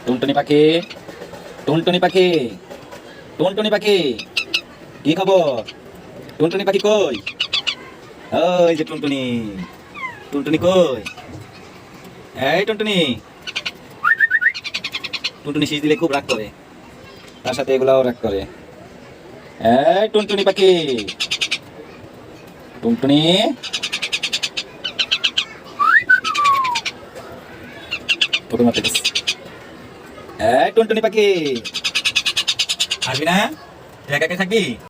টুনটুনি পাখি, টুনটুনি পাখি, টুনটুনি পাখি, কি খবর? টুনটুনি পাখি কই? ওই যে টুনটুনি, টুনটুনি কই? এই টুনটুনি, টুনটুনি শীষ দিলে খুব রাগ করে, তার সাথে এগুলাও রাগ করে। এই টুনটুনি পাখি, টুনটুনি, তোকে মারতে গেছে। এই টুনটুনি পাখি, আসবি না? তুই একা একা থাকবি?